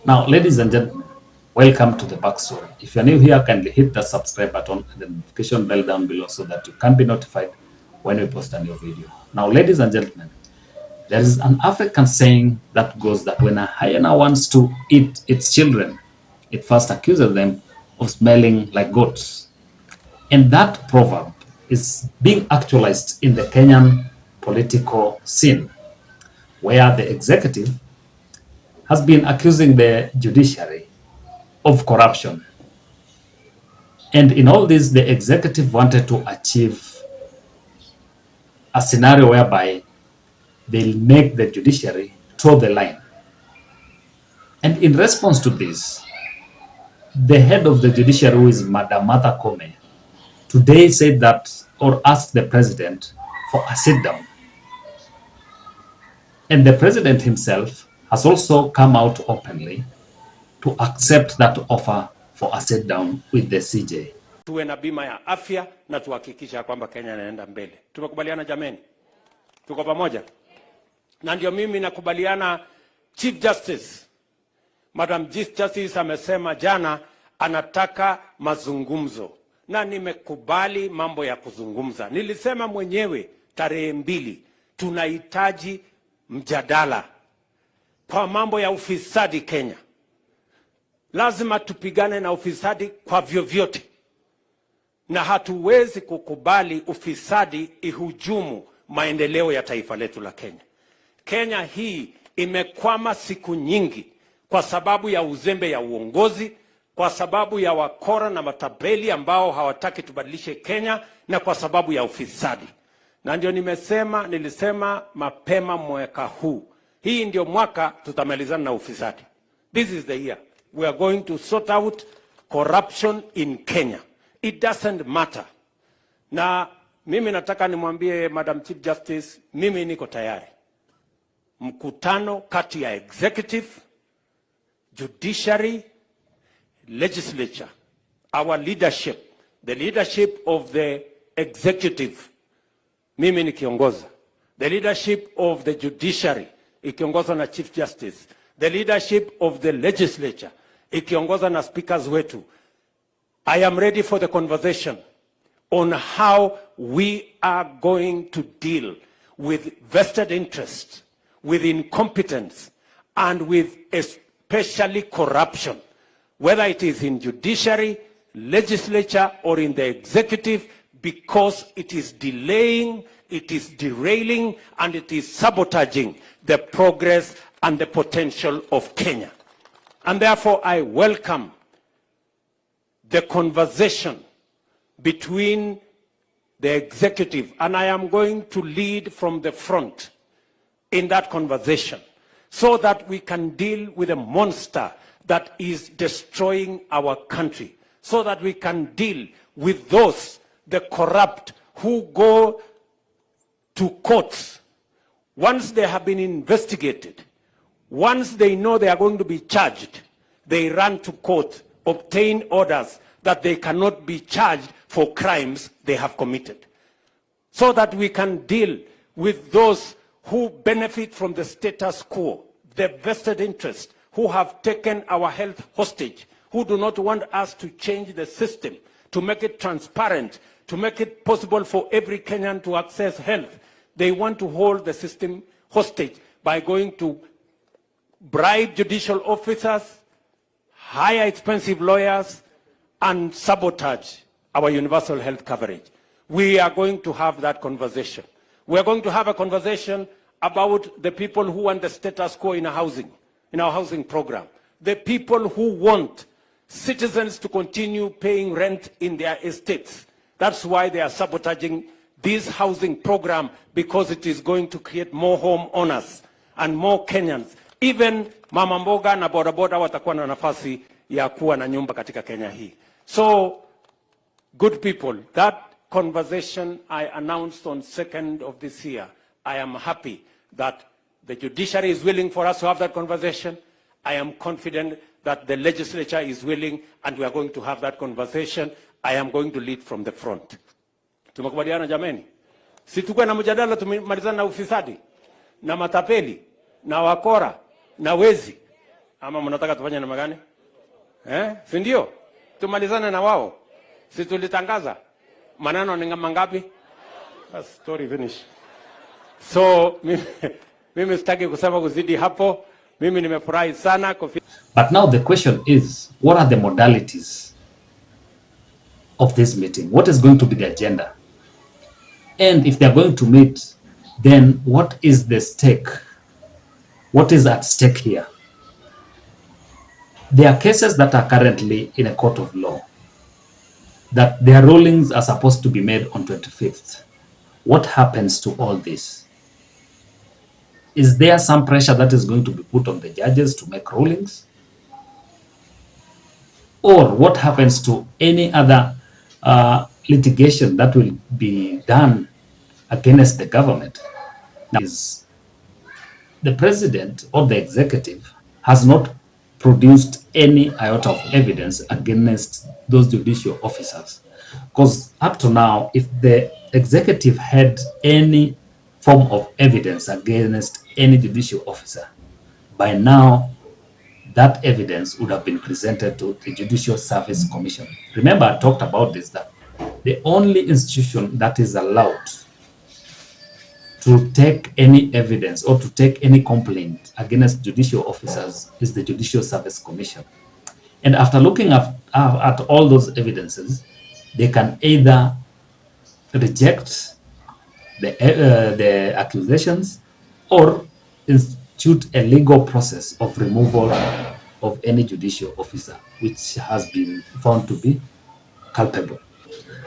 Now, ladies and gentlemen, welcome to the backstory. If you're new here, kindly hit the subscribe button and the notification bell down below so that you can be notified when we post a new video. Now, ladies and gentlemen, there is an African saying that goes that when a hyena wants to eat its children, it first accuses them of smelling like goats. And that proverb is being actualized in the Kenyan political scene, where the executive has been accusing the judiciary of corruption. And in all this, the executive wanted to achieve a scenario whereby they'll make the judiciary toe the line. And in response to this, the head of the judiciary, who is Madam Martha Koome, today said that, or asked the president for a sit down. And the president himself has also come out openly to accept that offer for a sit down with the CJ. Tuwe na bima ya afya na tuhakikisha kwamba Kenya inaenda mbele. Tumekubaliana jameni? Tuko pamoja? Na ndio mimi nakubaliana. Chief Justice, Madam Chief Justice amesema jana anataka mazungumzo. Na nimekubali mambo ya kuzungumza. Nilisema mwenyewe tarehe 2 tunahitaji mjadala kwa mambo ya ufisadi Kenya. Lazima tupigane na ufisadi kwa vyovyote. Na hatuwezi kukubali ufisadi ihujumu maendeleo ya taifa letu la Kenya. Kenya hii imekwama siku nyingi kwa sababu ya uzembe ya uongozi, kwa sababu ya wakora na matapeli ambao hawataki tubadilishe Kenya, na kwa sababu ya ufisadi. Na ndio nilisema mapema mwaka huu, hii ndio mwaka tutamalizana na ufisadi. This is the year we are going to sort out corruption in Kenya. It doesn't matter. Na mimi nataka nimwambie Madam Chief Justice, mimi niko tayari. Mkutano kati ya executive, judiciary, legislature, our leadership, the leadership of the executive, mimi nikiongoza, the leadership of the judiciary, ikiongozwa na Chief Justice, the leadership of the legislature, ikiongozwa na speakers wetu. I am ready for the conversation on how we are going to deal with vested interest, with incompetence, and with especially corruption, whether it is in judiciary, legislature, or in the executive, because it is delaying, it is derailing, and it is sabotaging the progress and the potential of Kenya. And therefore, I welcome the conversation between the executive, and I am going to lead from the front in that conversation so that we can deal with a monster that is destroying our country, so that we can deal with those, the corrupt, who go to courts once they have been investigated. Once they know they are going to be charged, they run to court, obtain orders that they cannot be charged for crimes they have committed. So that we can deal with those who benefit from the status quo, the vested interest, who have taken our health hostage, who do not want us to change the system, to make it transparent, to make it possible for every Kenyan to access health. They want to hold the system hostage by going to bribe judicial officers, hire expensive lawyers, and sabotage our universal health coverage. We are going to have that conversation. We are going to have a conversation about the people who want the status quo in our housing program. The people who want citizens to continue paying rent in their estates. That's why they are sabotaging this housing program, because it is going to create more home owners and more Kenyans. Even mama mboga na bodaboda watakuwa na nafasi ya kuwa na nyumba katika Kenya hii. So, good people, that conversation I announced on 2nd of this year, I am happy that the judiciary is willing for us to have that conversation. I am confident that the legislature is willing, and we are going to have that conversation. I am going to lead from the front. Tumekubaliana jameni? Si tukue na mjadala tumalizana na ufisadi, na matapeli, na wakora, na wezi. Ama mnataka tufanye namna gani? Si ndio? Tumalizane na wao. Si tulitangaza. Maneno ni mangapi? Story finish. So mimi sitaki kusema kuzidi hapo. Mimi nimefurahi sana. But now the question is, what are the modalities of this meeting? What is going to be the agenda? And if they're going to meet, then what is the stake? What is at stake here? There are cases that are currently in a court of law that their rulings are supposed to be made on 25th. What happens to all this? Is there some pressure that is going to be put on the judges to make rulings? Or what happens to any other litigation that will be done against the government? Now, is the president or the executive has not produced any iota of evidence against those judicial officers. Because up to now, if the executive had any form of evidence against any judicial officer, by now that evidence would have been presented to the Judicial Service Commission. Remember, I talked about this, that the only institution that is allowed to take any evidence or to take any complaint against judicial officers is the Judicial Service Commission. And after looking at all those evidences, they can either reject the accusations or institute a legal process of removal of any judicial officer which has been found to be culpable.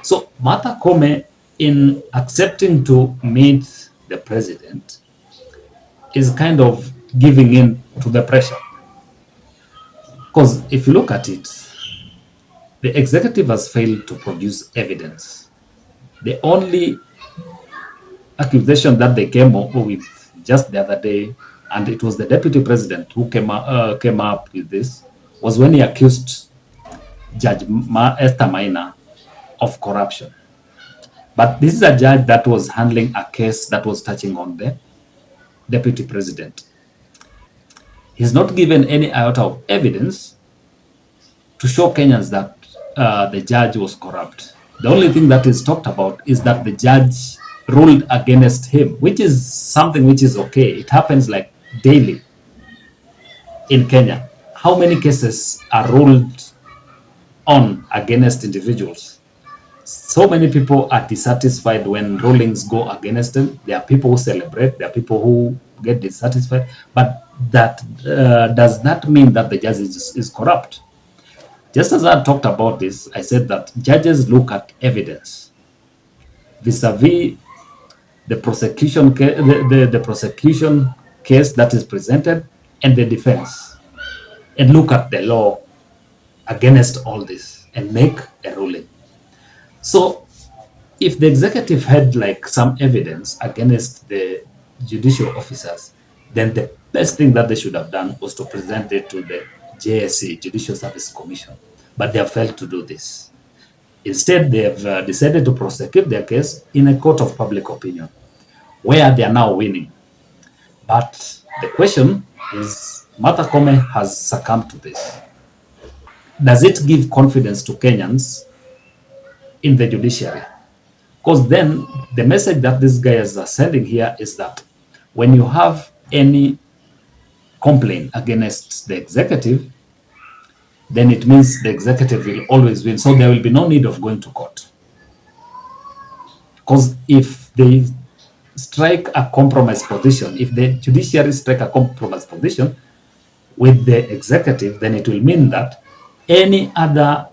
So Martha Koome, in accepting to meet the president, is kind of giving in to the pressure. Because if you look at it, the executive has failed to produce evidence. The only accusation that they came up with just the other day, and it was the deputy president who came up with this, was when he accused Judge Esther Maina of corruption. But this is a judge that was handling a case that was touching on the deputy president. He's not given any iota of evidence to show Kenyans that the judge was corrupt. The only thing that is talked about is that the judge ruled against him, which is something which is okay. It happens like daily in Kenya. How many cases are ruled on against individuals? So many people are dissatisfied when rulings go against them. There are people who celebrate, there are people who get dissatisfied, but that does that mean that the judge is corrupt? Just as I talked about this, I said that judges look at evidence vis-a-vis the prosecution case that is presented and the defense, and look at the law against all this and make a ruling. So if the executive had like some evidence against the judicial officers, then the best thing that they should have done was to present it to the JSC, Judicial Service Commission. But they have failed to do this. Instead, they have decided to prosecute their case in a court of public opinion, where they are now winning. But the question is, Martha Koome has succumbed to this. Does it give confidence to Kenyans in the judiciary? Because then the message that these guys are sending here is that when you have any complaint against the executive, then it means the executive will always win. So there will be no need of going to court. Because if they strike a compromise position, if the judiciary strike a compromise position with the executive, then it will mean that any other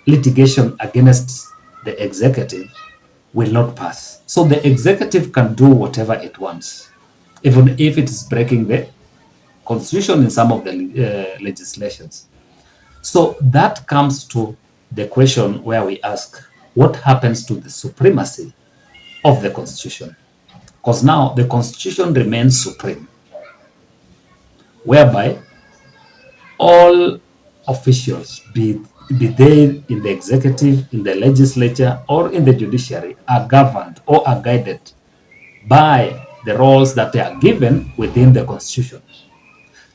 litigation against the executive will not pass. So the executive can do whatever it wants, even if it is breaking the constitution in some of the legislations. So that comes to the question where we ask, what happens to the supremacy of the constitution? Because now the constitution remains supreme, whereby all officials, be they in the executive, in the legislature, or in the judiciary, are governed or are guided by the roles that they are given within the constitution.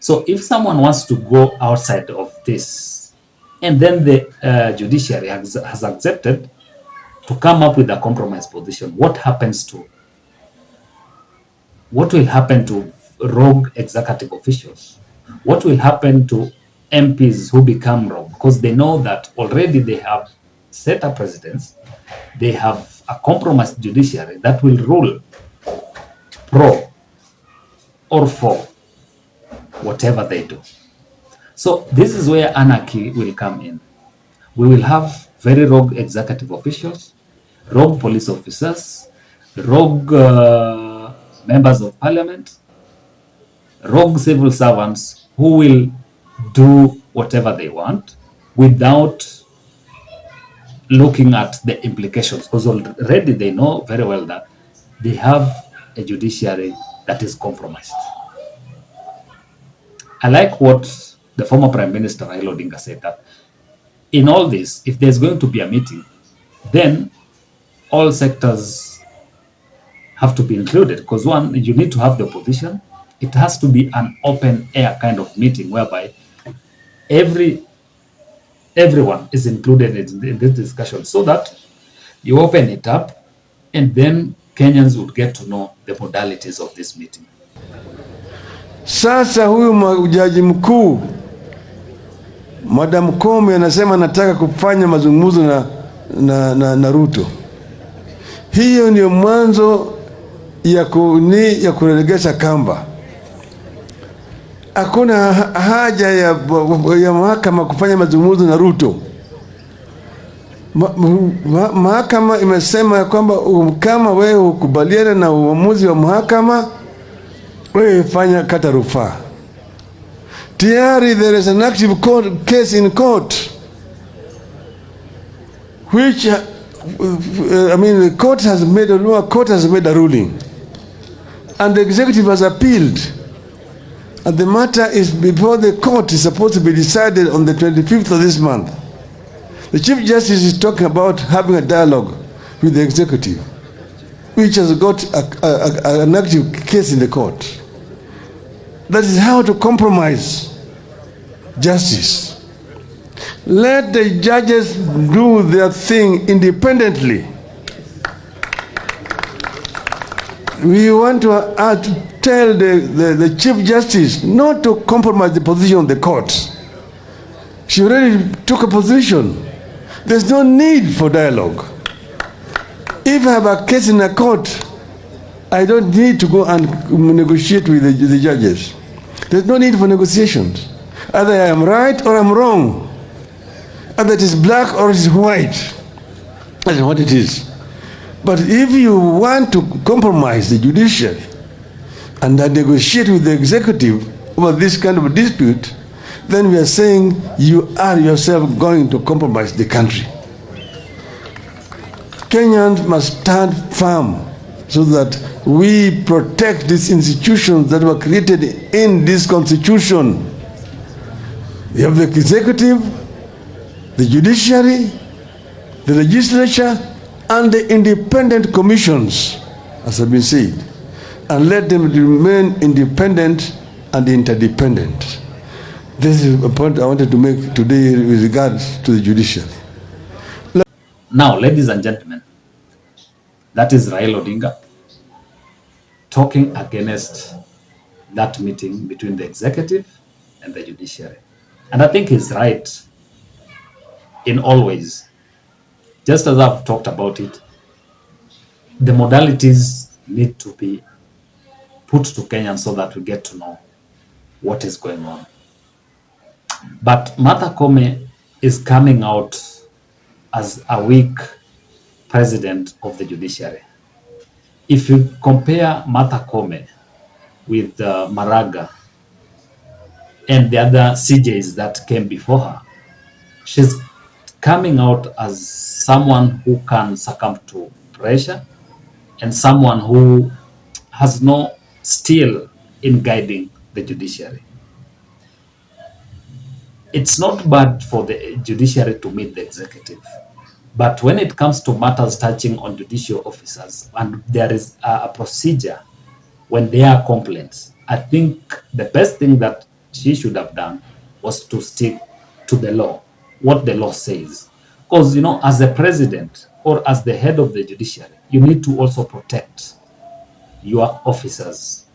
So if someone wants to go outside of this, and then the judiciary has accepted to come up with a compromise position, what will happen to rogue executive officials? What will happen to MPs who become rogue? Because they know that already they have set up presidents, they have a compromised judiciary that will rule pro or for whatever they do. So this is where anarchy will come in. We will have very rogue executive officials, rogue police officers, rogue members of parliament, rogue civil servants who will do whatever they want without looking at the implications, because already they know very well that they have a judiciary that is compromised. I like what the former Prime Minister Raila Odinga said, that in all this, if there's going to be a meeting, then all sectors have to be included, because one, you need to have the opposition. It has to be an open air kind of meeting whereby everyone is included in this discussion, so that you open it up and then Kenyans would get to know the modalities of this meeting. Sasa huyu jaji mkuu Madam KOOME anasema anataka kufanya mazungumzo na Ruto. Hiyo ndio mwanzo ya kuregesha kamba. Hakuna haja ya mahakama kufanya mazungumzo na Ruto. Mahakama imesema kwamba kama wewe ukubaliana na uamuzi wa mahakama, wewe fanya kata rufaa. Tayari there is an active case in court, which the court has made a law, court has made a ruling, and the executive has appealed, and the matter is before the court. Is supposed to be decided on the 25th of this month. The Chief Justice is talking about having a dialogue with the executive, which has got an active case in the court. That is how to compromise justice. Let the judges do their thing independently. We want to tell the Chief Justice not to compromise the position of the court. She already took a position. There's no need for dialogue. If I have a case in a court, I don't need to go and negotiate with the judges. There's no need for negotiations. Either I am right or I'm wrong. Either it is black or it is white. That's what it is. But if you want to compromise the judiciary and negotiate with the executive over this kind of a dispute, then we are saying you are yourself going to compromise the country. Kenyans must stand firm so that we protect these institutions that were created in this constitution. We have the executive, the judiciary, the legislature, and the independent commissions, as has been said, and let them remain independent and interdependent. This is a point I wanted to make today with regards to the judiciary. Now, ladies and gentlemen, that is Raila Odinga talking against that meeting between the executive and the judiciary. And I think he's right in all ways. Just as I've talked about it, the modalities need to be put to Kenyans so that we get to know what is going on. But Martha Koome is coming out as a weak president of the judiciary. If you compare Martha Koome with Maraga and the other CJs that came before her, she's coming out as someone who can succumb to pressure and someone who has no steel in guiding the judiciary. It's not bad for the judiciary to meet the executive, but when it comes to matters touching on judicial officers, and there is a procedure when there are complaints, I think the best thing that she should have done was to stick to the law, what the law says. Because, you know, as the president or as the head of the judiciary, you need to also protect your officers.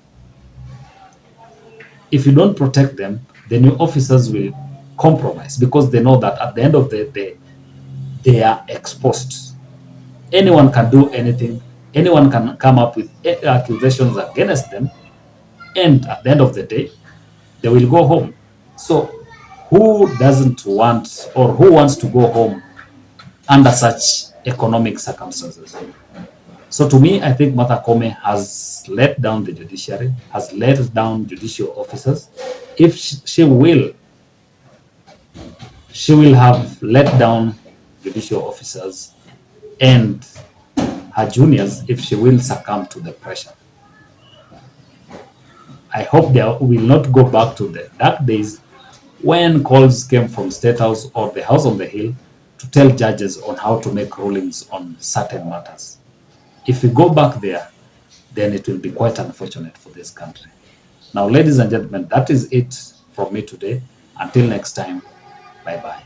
If you don't protect them, then your officers will compromise because they know that at the end of the day, they are exposed. Anyone can do anything. Anyone can come up with accusations against them. And at the end of the day, they will go home. So who doesn't want, or who wants to go home under such economic circumstances? So to me, I think Martha Koome has let down the judiciary, has let down judicial officers. If she will have let down judicial officers and her juniors if she will succumb to the pressure. I hope they will not go back to the dark days when calls came from State House or the House on the Hill to tell judges on how to make rulings on certain matters. If we go back there, then it will be quite unfortunate for this country. Now, ladies and gentlemen, that is it from me today. Until next time, bye-bye.